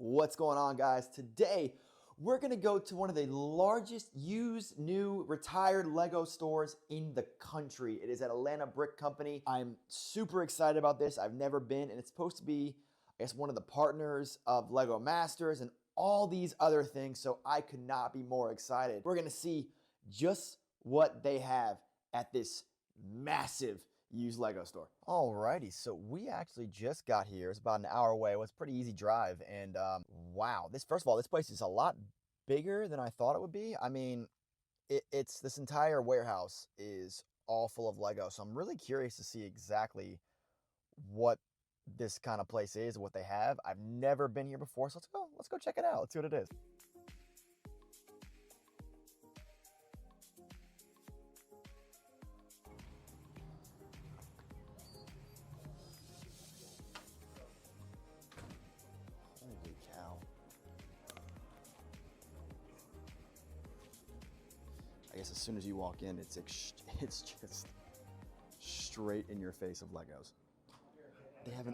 What's going on, guys? Today, we're going to go to one of the largest used, new, retired Lego stores in the country. It is at Atlanta Brick Company. I'm super excited about this. I've never been, and it's supposed to be, I guess, one of the partners of Lego Masters and all these other things, so I could not be more excited. We're going to see just what they have at this massive used Lego store. Alrighty, so we actually just got here. It's about an hour away. It was a pretty easy drive, and wow, first of all, this place is a lot bigger than I thought it would be. I mean, it's this entire warehouse is all full of Lego, so I'm really curious to see exactly what this kind of place is, what they have. I've never been here before, so let's go check it out. Let's see what it is. Holy cow. I guess as soon as you walk in, it's just straight in your face of Legos. They have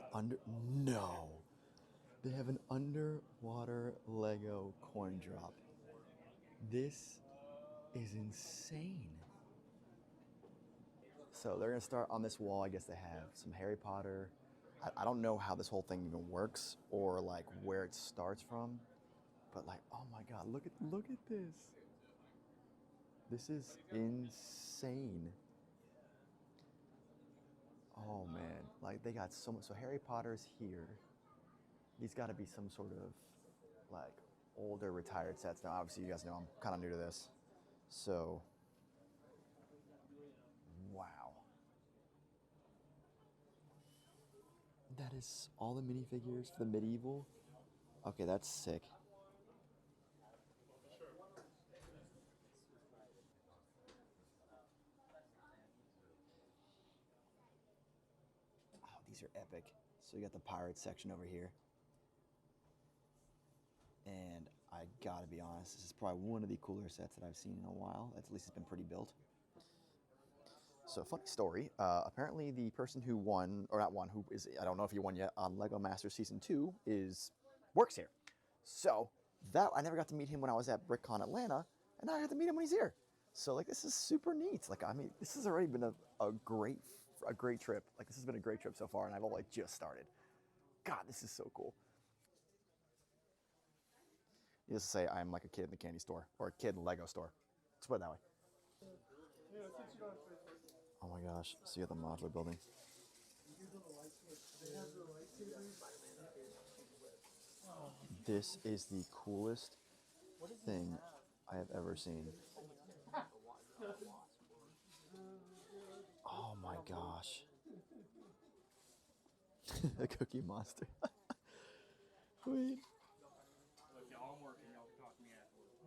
They have an underwater Lego coin drop. This is insane. So they're gonna start on this wall. I guess they have some Harry Potter. I don't know how this whole thing even works or like where it starts from, but like, oh my God, look at this. This is insane. Oh man, like they got so much. So Harry Potter's here. These got to be some sort of like older retired sets. Now, obviously, you guys know I'm kind of new to this. So, wow. That is all the minifigures for the medieval. Okay, that's sick. Oh, these are epic. So you got the pirate section over here. And I gotta be honest, this is probably one of the cooler sets that I've seen in a while. At least it's been pretty built. So funny story, apparently the person who won, or not won, who is, I don't know if he won yet, on Lego Masters Season 2 works here. So I never got to meet him when I was at BrickCon Atlanta, and now I got to meet him when he's here. So like, this is super neat. Like, I mean, this has already been a great trip. Like, this has been a great trip so far, and I've only just started. God, this is so cool. Needless to say, I'm like a kid in the candy store, or a kid in the Lego store. Let's put it that way. Oh my gosh, so you got the modular building. This is the coolest thing I have ever seen. Oh my gosh. The Cookie Monster. Wait. Look, y'all, I'm working. Y'all can talk to me afterwards.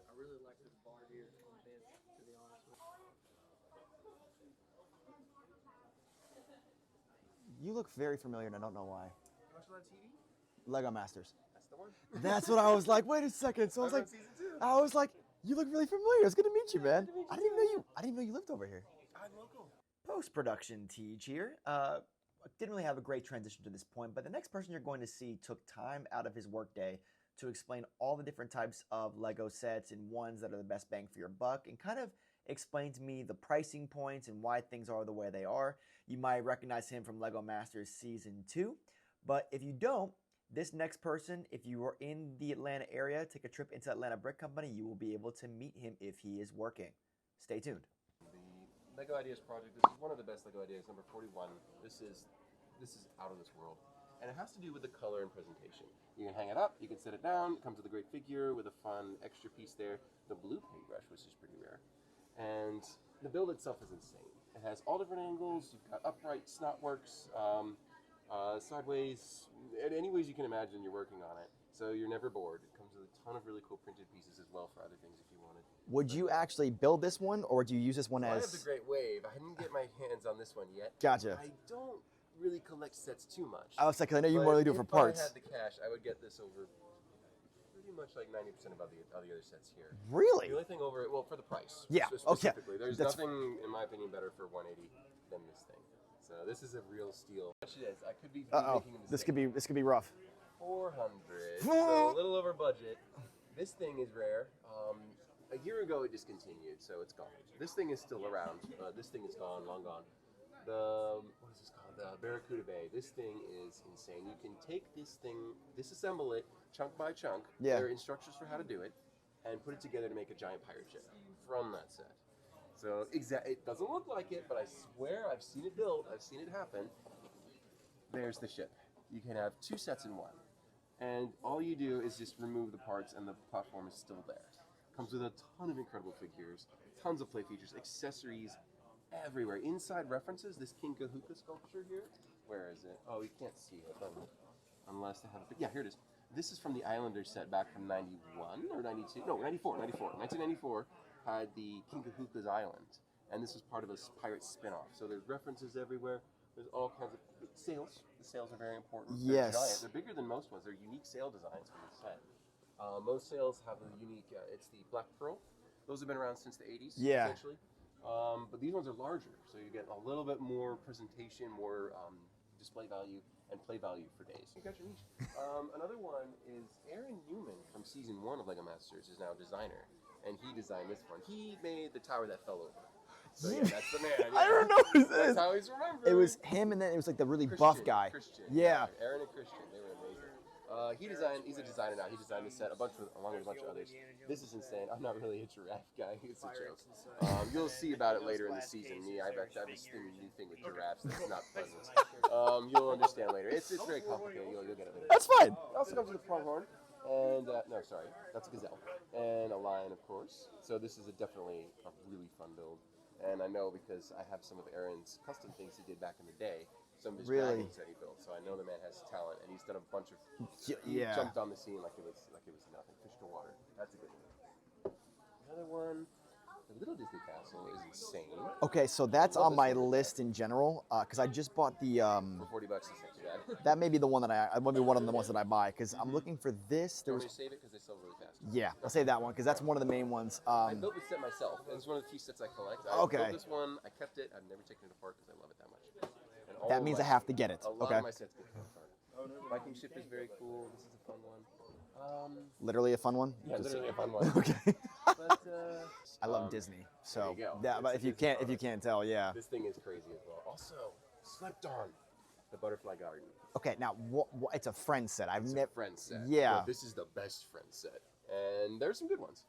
I really like this bar here on the bench, to be honest with you. You look very familiar, and I don't know why. You watch it on TV? Lego Masters. That's the one. That's what I was like. Wait a second. So I was like, you look really familiar. It's good to meet you, man. I didn't even know you lived over here. I'm local. Post-production Tej here. Didn't really have a great transition to this point, but the next person you're going to see took time out of his workday to explain all the different types of Lego sets and ones that are the best bang for your buck, and kind of explain to me the pricing points and why things are the way they are. You might recognize him from Lego Masters Season 2, but if you don't, this next person, if you are in the Atlanta area, take a trip into Atlanta Brick Company, you will be able to meet him if he is working. Stay tuned. The Lego Ideas project, this is one of the best Lego ideas, number 41. This is out of this world. And it has to do with the color and presentation. You can hang it up, you can set it down, it comes with a great figure with a fun extra piece there, the blue paintbrush, which is pretty rare. And the build itself is insane. It has all different angles, you've got upright, snotworks, sideways, any ways you can imagine you're working on it. So you're never bored. It comes with a ton of really cool printed pieces as well for other things if you wanted. Would you actually build this one, or do you use this one as... I have the Great Wave. I didn't get my hands on this one yet. Gotcha. I don't really collect sets too much. I was like, I know you really do it for parts. If I had the cash, I would get this over pretty much like 90% of the other sets here. Really? The only thing over it, well, for the price. Yeah, okay. Specifically. There's nothing, in my opinion, better for 180 than this thing. So this is a real steal. How much it is? I could be Uh-oh. making a mistake. This could be rough. 400. So a little over budget. This thing is rare. A year ago it discontinued, so it's gone. This thing is still around. This thing is gone, long gone. What is this called? The Barracuda Bay. This thing is insane. You can take this thing, disassemble it chunk by chunk. Yeah. There are instructions for how to do it, and put it together to make a giant pirate ship from that set. So it doesn't look like it, but I swear I've seen it built. I've seen it happen. There's the ship. You can have 2 sets in one. And all you do is just remove the parts and the platform is still there. Comes with a ton of incredible figures, tons of play features, accessories everywhere. Inside references this King Kahooka sculpture here. Where is it? Oh, you can't see it unless they have it. Yeah, here it is. This is from the Islanders set back from 91 or 92. No, 94. 1994 had the King Kahooka's Island. And this was part of a pirate spin-off. So there's references everywhere. There's all kinds of sails. The sails are very important. Yes. They're giant. They're bigger than most ones. They're unique sail designs for the set. Most sails have a unique, it's the Black Pearl. Those have been around since the 80s, Yeah. essentially. But these ones are larger, so you get a little bit more presentation, more display value, and play value for days. You got your niche. Another one is Aaron Newman from season 1 of LEGO Masters is now a designer, and he designed this one. He made the tower that fell over. So yeah, that's the man. I don't know who this That's is. how he's remembered. It was him, and then it was like the really buff guy. Christian. Yeah. Aaron and Christian, they were amazing. He's a designer now. He designed the set along with a bunch of others. This is insane. I'm not really a giraffe guy. It's a joke. You'll see about it later in the season. I've this new thing with giraffes that's not pleasant. You'll understand later. It's very complicated. You'll get it later. That's fine. It also comes with a pronghorn. And, no, sorry, that's a gazelle. And a lion, of course. So this is definitely a really fun build. And I know because I have some of Aaron's custom things he did back in the day. Some of his dragons that he built. So I know the man has talent, and he's done a bunch of. He jumped on the scene like it was nothing. Fish to water. That's a good one. Another one. The Little Disney Castle is insane. Okay, so that's on my list in general because I just bought the. For $40, it's not too bad. That may be the one that I might be one of the ones that I buy because I'm looking for this. Do There you was. want me to save it because they sell really fast? Yeah, I'll save that one because that's one of the main ones. I built this set myself. It's one of the few sets I collect. I built this one. I kept it. I've never taken it apart because I love it that much. And all That of means my- I have to get it. A lot Okay. of my sets get torn apart. Viking ship is very cool. This is a fun one. Literally a fun one. Yeah, literally a fun one. Okay. But I love Disney, so there you go. yeah. But if you can't tell, yeah. this thing is crazy as well. Also, slept on the Butterfly Garden. Okay, now what it's a friend set. I've It's a never. friend set. Yeah. No, this is the best friend set, and there's some good ones.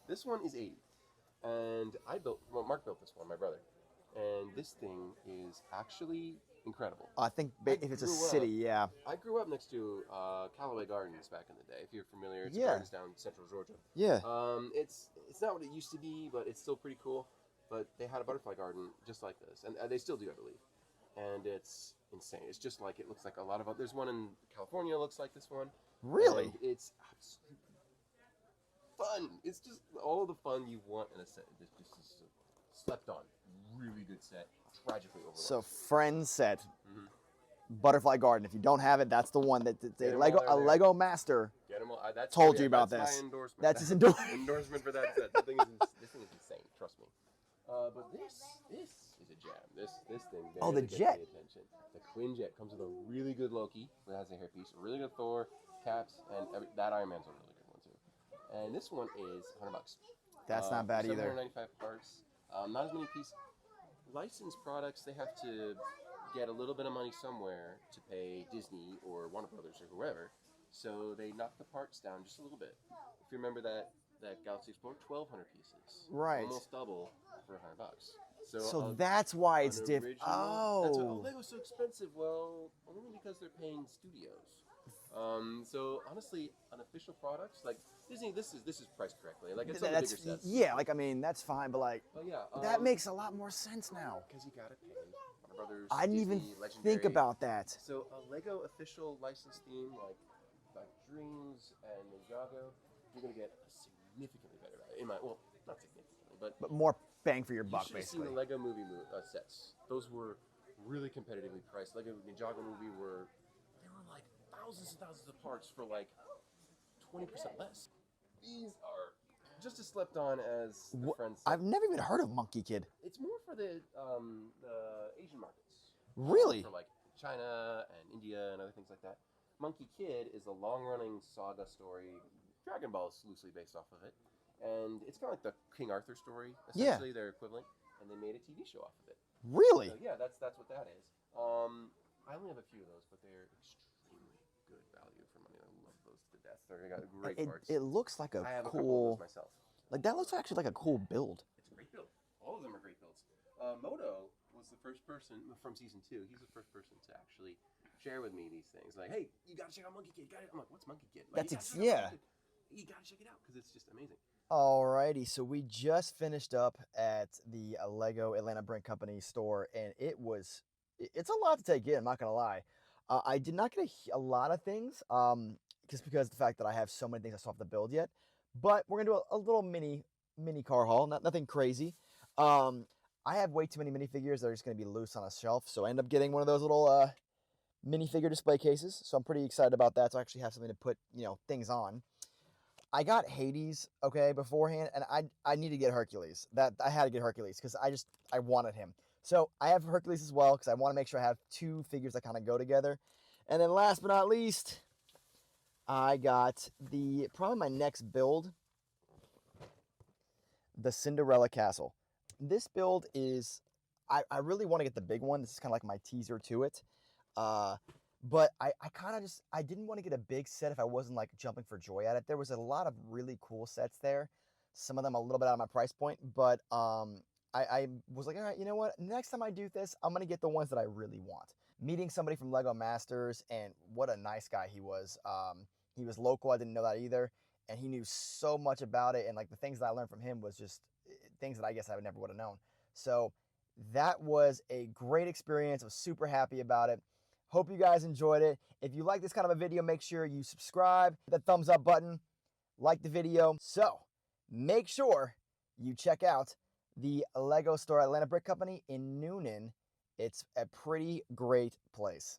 This one is 80, and Mark built this one, my brother, and this thing is actually incredible. I think if it's a grew city, yeah. I grew up next to Callaway Gardens back in the day. If you're familiar, it's Yeah. gardens down central Georgia. Yeah. It's not what it used to be, but it's still pretty cool. But they had a butterfly garden just like this, and they still do, I believe. And it's insane. It's just like it looks like a lot of. There's one in California looks like this one. Really? And it's absolutely fun. It's just all the fun you want in a set. Just slept on. Really good set. Tragically overlooked. So friend set. Butterfly Garden. If you don't have it, that's the one that Get 'em Lego while they're there. Lego master Get 'em all. That's told you about that's this. My endorsement. That's his endorsement. endorsement for that set. This thing is insane. Trust me. But this is a jam. This thing. Oh, the barely gets jet. any attention. The Quinjet comes with a really good Loki that has a hairpiece, a really good Thor, caps, and that Iron Man's a really good one too. And this one is $100. That's not bad either. 795 parts. Not as many pieces. Licensed products, they have to get a little bit of money somewhere to pay Disney or Warner Brothers or whoever. So they knock the parts down just a little bit. If you remember that Galaxy Explorer, 1,200 pieces. Right. Almost double for $100. So that's why it's an different. original- That's why, Oh. Lego's so expensive. Well, only because they're paying studios. So honestly, unofficial products like Disney, this is priced correctly. Like it's on the bigger sets. Yeah, like I mean that's fine, but like But yeah, that makes a lot more sense now. because you gotta pay Warner Brothers. I didn't even Disney, think Legendary. about that. So a Lego official license theme like Dreams and Ninjago, you're gonna get a significantly better value. Not significantly, but But more bang for your you buck, should have seen basically. the Lego movie sets. Those were really competitively priced. Lego Ninjago movie were like thousands and thousands of parts for like 20% less. These are just as slept on as the Friends set. I've never even heard of Monkey Kid. It's more for the Asian markets. Really? From like China and India and other things like that. Monkey Kid is a long-running saga story. Dragon Ball is loosely based off of it, and it's kind of like the King Arthur story, Yeah. essentially their equivalent. And they made a TV show off of it. Really? So yeah, that's what that is. I only have a few of those, but they're extremely good value for money. I love those to death. They got great parts. It looks like a I have a couple of cool, those myself. like that looks actually like a cool build. It's a great build. All of them are great builds. Moto was the first person from season 2. He's the first person to actually share with me these things. Like, hey, you gotta check out Monkey Kid. I'm like, what's Monkey Kid? Like, you gotta check it out because it's just amazing. Alrighty, so we just finished up at the Lego Atlanta Brick Company store, and it's a lot to take in, I'm not gonna lie. I did not get a lot of things, just because of the fact that I have so many things I still have to build yet. But we're gonna do a little mini car haul, nothing crazy. I have way too many minifigures that are just gonna be loose on a shelf, so I end up getting one of those little minifigure display cases. So I'm pretty excited about that. So I actually have something to put, things on. I got Hades, okay, beforehand, and I need to get Hercules. I had to get Hercules because I wanted him. So I have Hercules as well because I want to make sure I have 2 figures that kind of go together. And then last but not least, I got probably my next build, the Cinderella Castle. This build is, I really want to get the big one. This is kind of like my teaser to it. But I kind of I didn't want to get a big set if I wasn't like jumping for joy at it. There was a lot of really cool sets there. Some of them a little bit out of my price point, but I was like, all right, you know what? Next time I do this, I'm going to get the ones that I really want. Meeting somebody from Lego Masters, and what a nice guy he was. He was local. I didn't know that either. And he knew so much about it. And like the things that I learned from him was just things that I guess I never would have known. So that was a great experience. I was super happy about it. Hope you guys enjoyed it. If you like this kind of a video, make sure you subscribe, hit the thumbs up button, like the video. So make sure you check out the Lego store at Atlanta Brick Company in Noonan. It's a pretty great place.